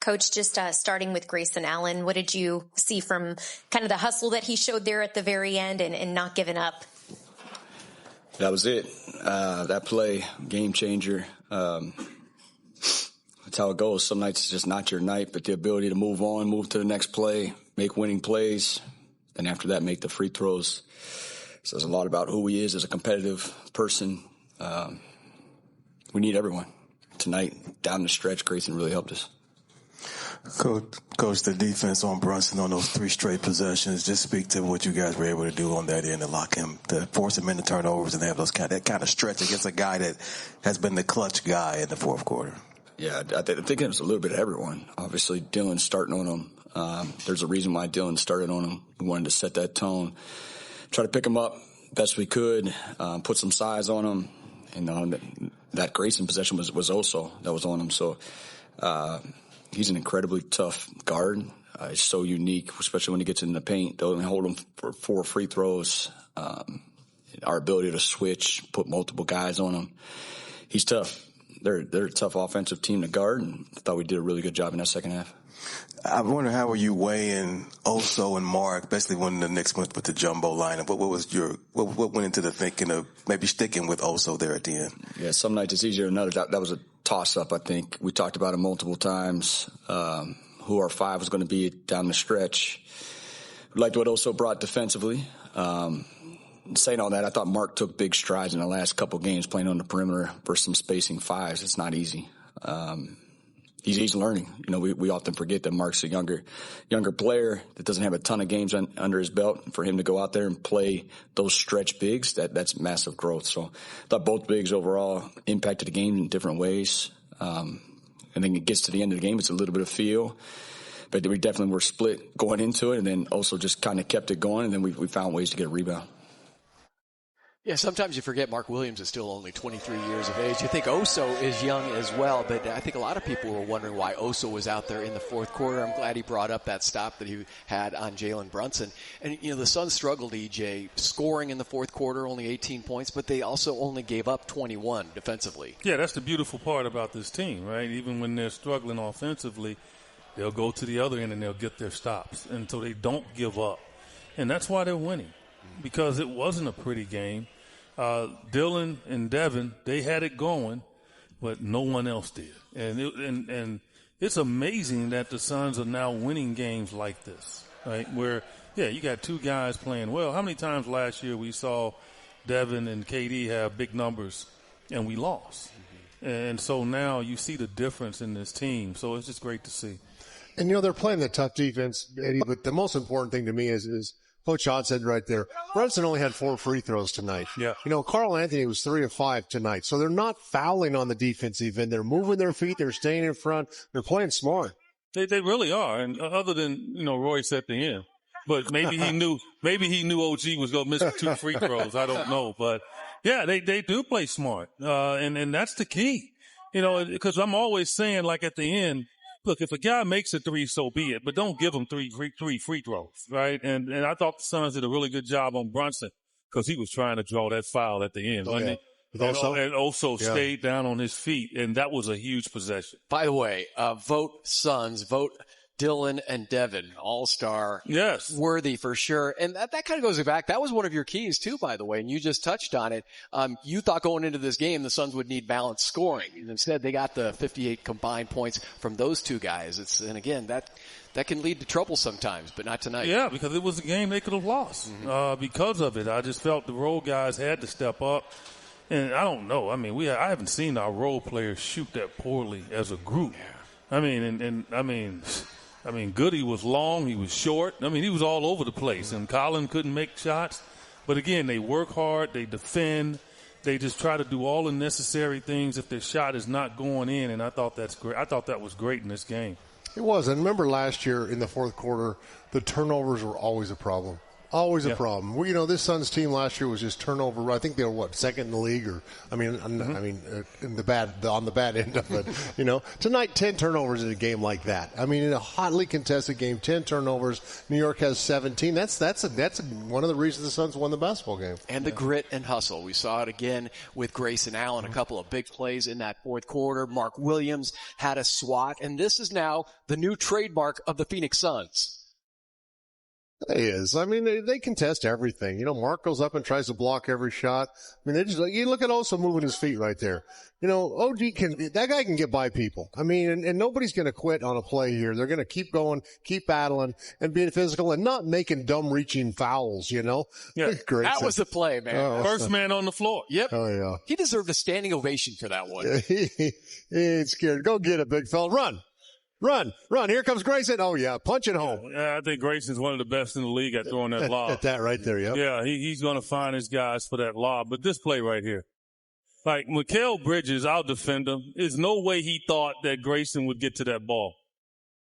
Coach, just starting with Grayson Allen, what did you see from kind of the hustle that he showed there at the very end and not giving up? That was it. That play, game changer. That's how it goes. Some nights it's just not your night, but the ability to move on, move to the next play, make winning plays, and after that make the free throws. Says a lot about who he is as a competitive person. We need everyone. Tonight, down the stretch, Grayson really helped us. Coach, the defense on Brunson on those 3 straight possessions, just speak to what you guys were able to do on that end to lock him, to force him into turnovers and have that kind of stretch against a guy that has been the clutch guy in the fourth quarter. Yeah, I think it was a little bit of everyone. Obviously, Dillon starting on him. There's a reason why Dillon started on him. We wanted to set that tone, try to pick him up best we could, put some size on him. And that Grayson possession was also that was on him. So he's an incredibly tough guard. He's so unique, especially when he gets in the paint. They'll only hold him for 4 free throws. Our ability to switch, put multiple guys on him. He's tough. They're a tough offensive team to guard, and I thought we did a really good job in that second half. I wonder how were you weighing Oso and Mark, especially when the Knicks went with the jumbo lineup. What went into the thinking of maybe sticking with Oso there at the end? Yeah, some nights it's easier than others. That was a toss-up, I think. We talked about it multiple times, who our 5 was going to be down the stretch. We liked what Oso brought defensively. Saying all that, I thought Mark took big strides in the last couple games playing on the perimeter versus some spacing 5s. It's not easy. He's learning. You know, we often forget that Mark's a younger player that doesn't have a ton of games under his belt. For him to go out there and play those stretch bigs, that's massive growth. So I thought both bigs overall impacted the game in different ways. And then it gets to the end of the game, it's a little bit of feel. But we definitely were split going into it, and then also just kind of kept it going, and then we found ways to get a rebound. Yeah, sometimes you forget Mark Williams is still only 23 years of age. You think Oso is young as well, but I think a lot of people were wondering why Oso was out there in the fourth quarter. I'm glad he brought up that stop that he had on Jalen Brunson. And, you know, the Suns struggled, EJ, scoring in the fourth quarter, only 18 points, but they also only gave up 21 defensively. Yeah, that's the beautiful part about this team, right? Even when they're struggling offensively, they'll go to the other end and they'll get their stops. And so they don't give up. And that's why they're winning, because it wasn't a pretty game. Dillon and Devin, they had it going, but no one else did. And it's amazing that the Suns are now winning games like this, right? Where, yeah, you got 2 guys playing well. How many times last year we saw Devin and KD have big numbers and we lost? And so now you see the difference in this team. So it's just great to see. And, you know, they're playing the tough defense, Eddie, but the most important thing to me is Coach Odd said right there, Brunson only had 4 free throws tonight. Yeah. You know, Carl Anthony was 3 of 5 tonight. So they're not fouling on the defensive end. They're moving their feet. They're staying in front. They're playing smart. They really are. And other than, you know, Royce at the end. But maybe he knew OG was going to miss 2 free throws. I don't know. But yeah, they do play smart. And that's the key. You know, because I'm always saying, like, at the end, look, if a guy makes a 3, so be it, but don't give him three free throws, right? And I thought the Suns did a really good job on Brunson because he was trying to draw that foul at the end, wasn't he? And also stayed down on his feet, and that was a huge possession. By the way, vote Suns, vote Dillon and Devin, all-star. Yes. Worthy for sure. And that kind of goes back. That was one of your keys too, by the way, and you just touched on it. You thought going into this game the Suns would need balanced scoring. And instead, they got the 58 combined points from those 2 guys. And again, that can lead to trouble sometimes, but not tonight. Yeah, because it was a game they could have lost because of it. I just felt the role guys had to step up. And I don't know. I mean, I haven't seen our role players shoot that poorly as a group. Yeah. I mean, Goody was long. He was short. I mean, he was all over the place. And Colin couldn't make shots. But, again, they work hard. They defend. They just try to do all the necessary things if their shot is not going in. And I thought that's great. I thought that was great in this game. It was. And remember last year in the fourth quarter, the turnovers were always a problem. Always a problem. Well, this Suns team last year was just turnover. I think they were second in the league, or in the bad end of it. Tonight 10 turnovers in a game like that. I mean, in a hotly contested game, 10 turnovers. New York has 17. That's one of the reasons the Suns won the basketball game. And the grit and hustle. We saw it again with Grayson Allen. A couple of big plays in that fourth quarter. Mark Williams had a swat, and this is now the new trademark of the Phoenix Suns. It is. I mean, they contest everything. Mark goes up and tries to block every shot. I mean, you look at Oso moving his feet right there. that guy can get by people. I mean, and nobody's going to quit on a play here. They're going to keep going, keep battling, and being physical and not making dumb reaching fouls, Yeah. Great. That was the play, man. First man on the floor. Yep. Oh, yeah. He deserved a standing ovation for that one. He ain't scared. Go get it, big fella. Run. Here comes Grayson. Oh, yeah. Punch it home. Yeah, I think Grayson's one of the best in the league at throwing that lob. At that right there, yeah. Yeah, he's going to find his guys for that lob. But this play right here, like Mikal Bridges, I'll defend him. There's no way he thought that Grayson would get to that ball.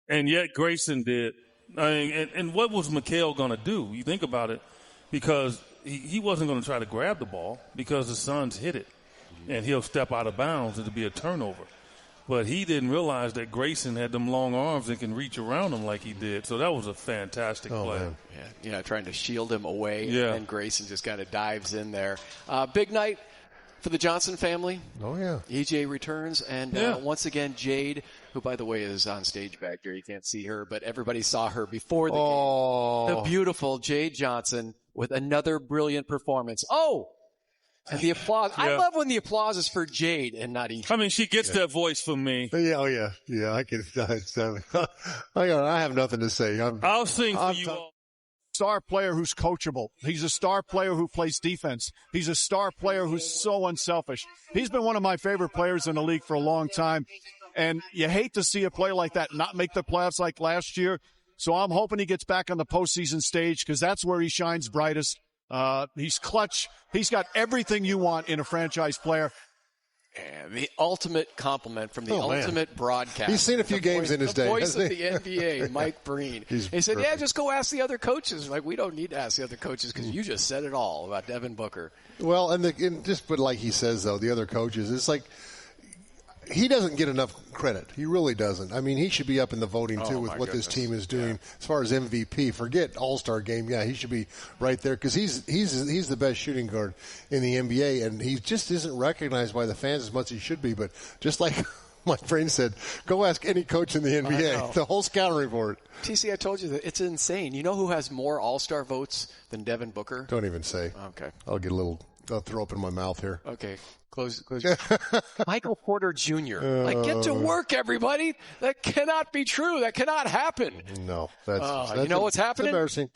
And yet Grayson did. I mean, and what was Mikal going to do? You think about it, because he wasn't going to try to grab the ball because the Suns hit it. And he'll step out of bounds and it'll be a turnover. But he didn't realize that Grayson had them long arms and can reach around him like he did. So that was a fantastic play. Man. Yeah, trying to shield him away. Yeah. And Grayson just kind of dives in there. Big night for the Johnson family. Oh, yeah. EJ returns. And once again, Jade, who, by the way, is on stage back there. You can't see her, but everybody saw her before the game. The beautiful Jade Johnson with another brilliant performance. And the applause. Yeah. I love when the applause is for Jade and not EJ. I mean, she gets that voice from me. Yeah, oh, yeah. Yeah, I can. I have nothing to say. I'll sing for you all. Star player who's coachable. He's a star player who plays defense. He's a star player who's so unselfish. He's been one of my favorite players in the league for a long time. And you hate to see a player like that not make the playoffs like last year. So I'm hoping he gets back on the postseason stage because that's where he shines brightest. He's clutch. He's got everything you want in a franchise player. And the ultimate compliment from the ultimate broadcast. He's seen a few games in his day. The voice of the NBA, Mike Breen. He said, perfect. just go ask the other coaches. Like, we don't need to ask the other coaches because you just said it all about Devin Booker. Well, but like he says, though, the other coaches, it's like he doesn't get enough credit. He really doesn't. I mean, he should be up in the voting, too, with what this team is doing. As far as MVP, forget All-Star game. Yeah, he should be right there because he's the best shooting guard in the NBA, and he just isn't recognized by the fans as much as he should be. But just like my friend said, go ask any coach in the NBA. The whole scouting report. TC, I told you that it's insane. You know who has more All-Star votes than Devin Booker? Don't even say. Okay. I'll throw up in my mouth here. Okay. Close. Michael Porter Jr. Get to work, everybody. That cannot be true. That cannot happen. No. That's you know what's happening? Embarrassing.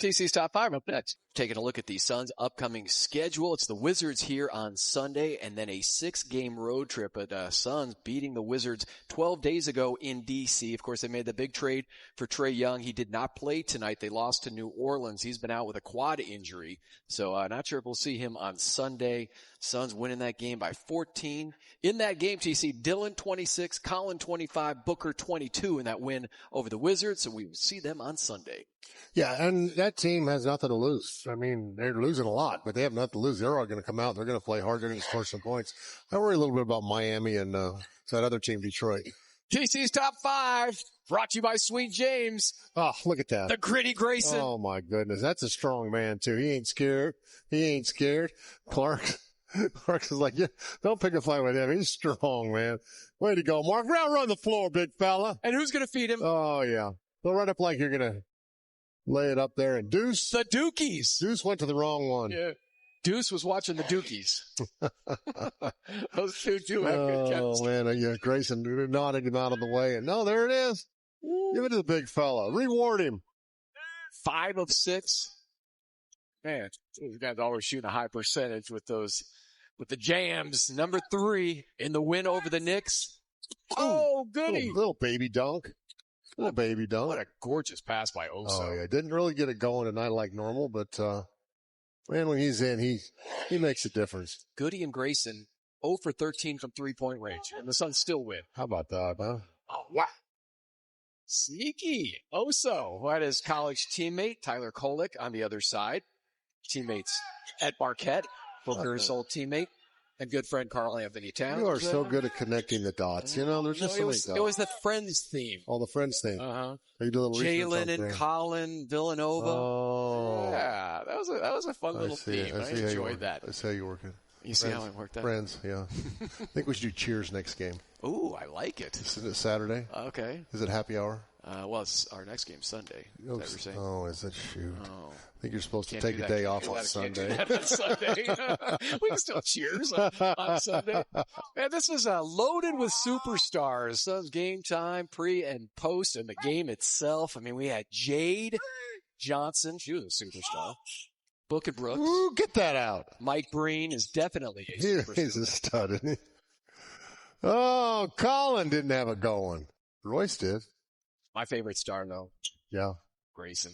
TC's Top 5 up next. Taking a look at the Suns' upcoming schedule. It's the Wizards here on Sunday and then a 6-game road trip. But Suns beating the Wizards 12 days ago in D.C. Of course, they made the big trade for Trae Young. He did not play tonight. They lost to New Orleans. He's been out with a quad injury. So not sure if we'll see him on Sunday. Suns winning that game by 14. In that game, TC, Dillon 26, Colin 25, Booker 22 in that win over the Wizards. So we will see them on Sunday. Yeah, and that team has nothing to lose. I mean, they're losing a lot, but they have nothing to lose. They're all going to come out. They're going to play hard. They're going to score some points. I worry a little bit about Miami and that other team, Detroit. TC's Top 5, brought to you by Sweet James. Oh, look at that. The gritty Grayson. Oh, my goodness. That's a strong man, too. He ain't scared. Clark's like, yeah, don't pick a fight with him. He's strong, man. Way to go, Mark. Run the floor, big fella. And who's going to feed him? Oh, yeah. They'll run up like you're going to lay it up there. And Deuce. The Dookies. Deuce went to the wrong one. Yeah. Deuce was watching the Dookies. Those two have good chemistry. Oh, man. Grayson nodded him out of the way. And no, there it is. Give it to the big fella. Reward him. 5 of 6. Man, these guys always shooting a high percentage with the jams. Number 3 in the win over the Knicks. Oh, goody. Little baby dunk. What a gorgeous pass by Oso. Oh, yeah. Didn't really get it going tonight like normal, but, man, when he's in, he makes a difference. Goody and Grayson 0 for 13 from 3-point range, and the Suns still win. How about that, huh? Oh, wow. Sneaky. Oso, who had his college teammate, Tyler Kolek, on the other side. Teammates at Marquette, Booker's old teammate, and good friend Carl Anthony Towns. You are so good at connecting the dots. You know, there's just so many dots. It was the Friends theme. Oh, the Friends theme. Uh-huh. You do a little Jalen and Colin Villanova. Oh. Yeah, that was a fun little theme. I enjoyed that. I see how you work it. You see how I worked that? Friends, yeah. I think we should do Cheers next game. Ooh, I like it. Isn't it Saturday? Okay. Is it happy hour? Well, it's our next game Sunday. Is that what you're saying? Oh, is it? Shoot. Oh. I think you're supposed to take a day off on Sunday. On Sunday. We can still cheers on Sunday. Man, this is loaded with superstars. So it's game time, pre and post, and the game itself. I mean, we had Jade Johnson. She was a superstar. Booker Brooks. Ooh, get that out. Mike Breen is definitely a superstar. He's a stud, isn't he? Oh, Colin didn't have it going. Royce did. My favorite star, though. Yeah. Grayson.